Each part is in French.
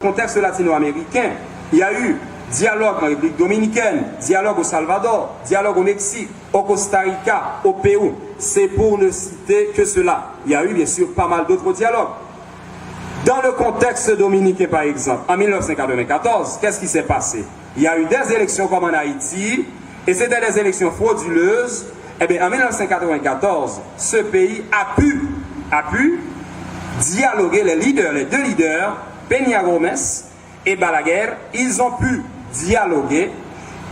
contexte latino-américain, il y a eu dialogue en République dominicaine, dialogue au Salvador, dialogue au Mexique, au Costa Rica, au Pérou. C'est pour ne citer que cela. Il y a eu bien sûr pas mal d'autres dialogues. Dans le contexte dominicain par exemple, en 1994, qu'est-ce qui s'est passé? Il y a eu des élections comme en Haïti, et c'était des élections frauduleuses. Eh bien, en 1994, ce pays a pu dialoguer, les deux leaders, Peña Gómez et Balaguer, ils ont pu dialoguer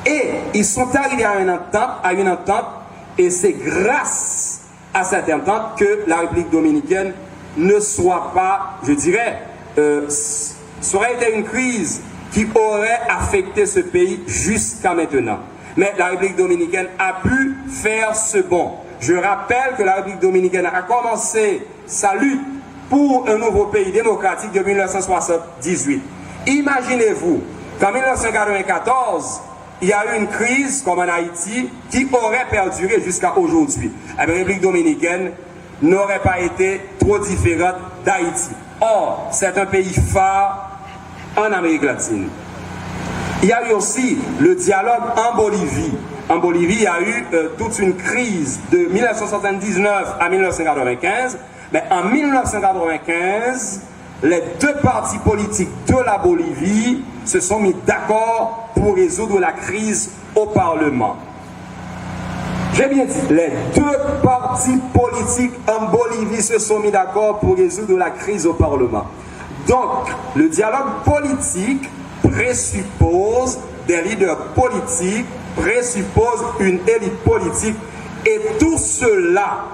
et ils sont arrivés à une entente, et c'est grâce à cette entente que la République dominicaine ne soit pas, je dirais, ça aurait été une crise qui aurait affecté ce pays jusqu'à maintenant. Mais la République dominicaine a pu faire ce bond. Je rappelle que la République dominicaine a commencé sa lutte pour un nouveau pays démocratique de 1978. Imaginez-vous qu'en 1994, il y a eu une crise comme en Haïti qui aurait perduré jusqu'à aujourd'hui. La République dominicaine n'aurait pas été trop différente d'Haïti. Or, c'est un pays phare en Amérique latine. Il y a eu aussi le dialogue en Bolivie. En Bolivie, il y a eu toute une crise de 1979 à 1995. Mais en 1995, les deux partis politiques de la Bolivie se sont mis d'accord pour résoudre la crise au Parlement. J'ai bien dit, les deux partis politiques en Bolivie se sont mis d'accord pour résoudre la crise au Parlement. Donc, le dialogue politique présuppose des leaders politiques, présuppose une élite politique, et tout cela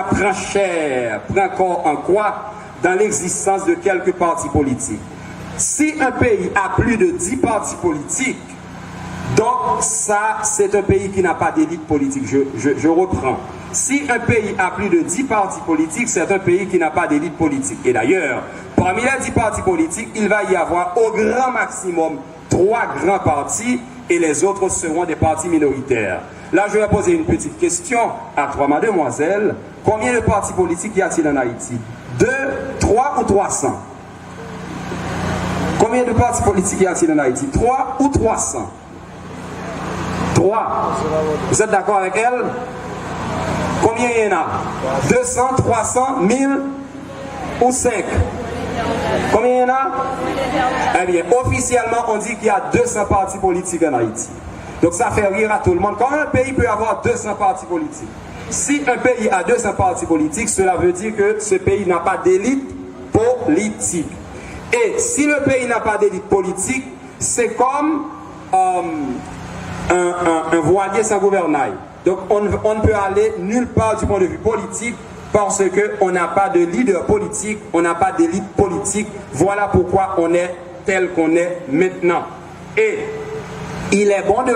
prend cher, prend corps en quoi dans l'existence de quelques partis politiques. Si un pays a plus de 10 partis politiques, donc ça, c'est un pays qui n'a pas d'élite politique. Je reprends. Si un pays a plus de 10 partis politiques, c'est un pays qui n'a pas d'élite politique. Et d'ailleurs, parmi les 10 partis politiques, il va y avoir au grand maximum 3 grands partis, et les autres seront des partis minoritaires. Là, je vais poser une petite question à 3 mademoiselles. Combien de partis politiques y a-t-il en Haïti? 2, 3 ou 300? Combien de partis politiques y a-t-il en Haïti? 3 ou 300? 3. Vous êtes d'accord avec elle? Combien il y en a? 200, 300, 1000 ou 5? Combien il y en a? Eh bien, officiellement, on dit qu'il y a 200 partis politiques en Haïti. Donc ça fait rire à tout le monde. Comment un pays peut avoir 200 partis politiques? Si un pays a 200 partis politiques, cela veut dire que ce pays n'a pas d'élite politique. Et si le pays n'a pas d'élite politique, c'est comme un voilier sans gouvernail. Donc on ne peut aller nulle part du point de vue politique parce qu'on n'a pas de leader politique, on n'a pas d'élite politique. Voilà pourquoi on est tel qu'on est maintenant. Et il est bon de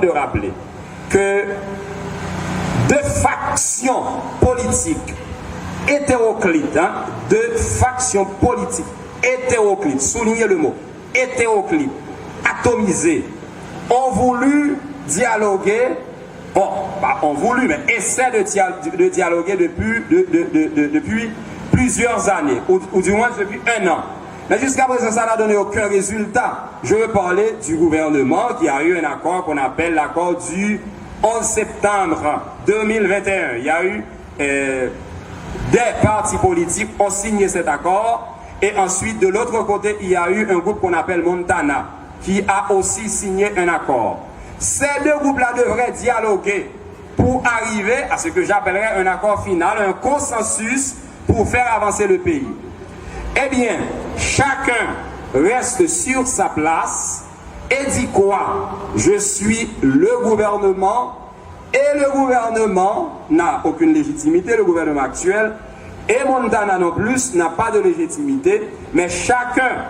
rappeler que deux factions politiques hétéroclites, deux factions politiques hétéroclites, soulignez le mot, hétéroclites, atomisées, ont voulu dialoguer, mais essaient de dialoguer depuis plusieurs années, ou du moins depuis 1 an. Mais jusqu'à présent, ça n'a donné aucun résultat. Je veux parler du gouvernement qui a eu un accord qu'on appelle l'accord du 11 septembre 2021. Il y a eu des partis politiques qui ont signé cet accord. Et ensuite, de l'autre côté, il y a eu un groupe qu'on appelle Montana qui a aussi signé un accord. Ces deux groupes-là devraient dialoguer pour arriver à ce que j'appellerais un accord final, un consensus pour faire avancer le pays. Eh bien, chacun reste sur sa place et dit quoi? Je suis le gouvernement, et le gouvernement n'a aucune légitimité, le gouvernement actuel, et Montana non plus n'a pas de légitimité, mais chacun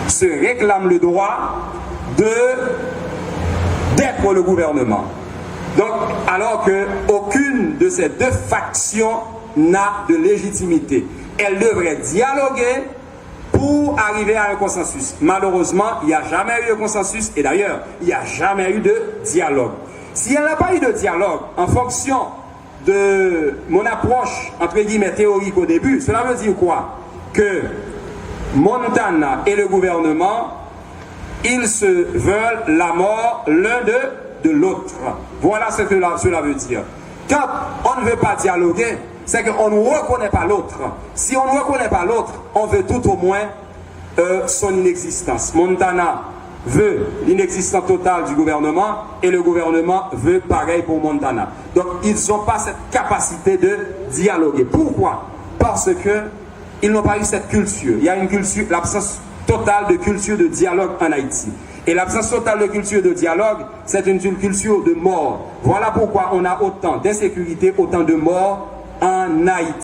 se réclame le droit d'être le gouvernement. Donc, alors qu'aucune de ces deux factions n'a de légitimité. Elle devrait dialoguer pour arriver à un consensus. Malheureusement, il n'y a jamais eu de consensus, et d'ailleurs, il n'y a jamais eu de dialogue. S'il n'y a pas eu de dialogue, en fonction de mon approche, entre guillemets, théorique au début, cela veut dire quoi? Que Montana et le gouvernement, ils se veulent la mort l'un de l'autre. Voilà ce que cela veut dire. Quand on ne veut pas dialoguer, c'est qu'on ne reconnaît pas l'autre. Si on ne reconnaît pas l'autre, on veut tout au moins son inexistence. Montana veut l'inexistence totale du gouvernement et le gouvernement veut pareil pour Montana. Donc ils n'ont pas cette capacité de dialoguer. Pourquoi? Parce qu'ils n'ont pas eu cette culture. Il y a une culture, l'absence totale de culture de dialogue en Haïti. Et l'absence totale de culture de dialogue, c'est une culture de mort. Voilà pourquoi on a autant d'insécurité, autant de morts en Haïti.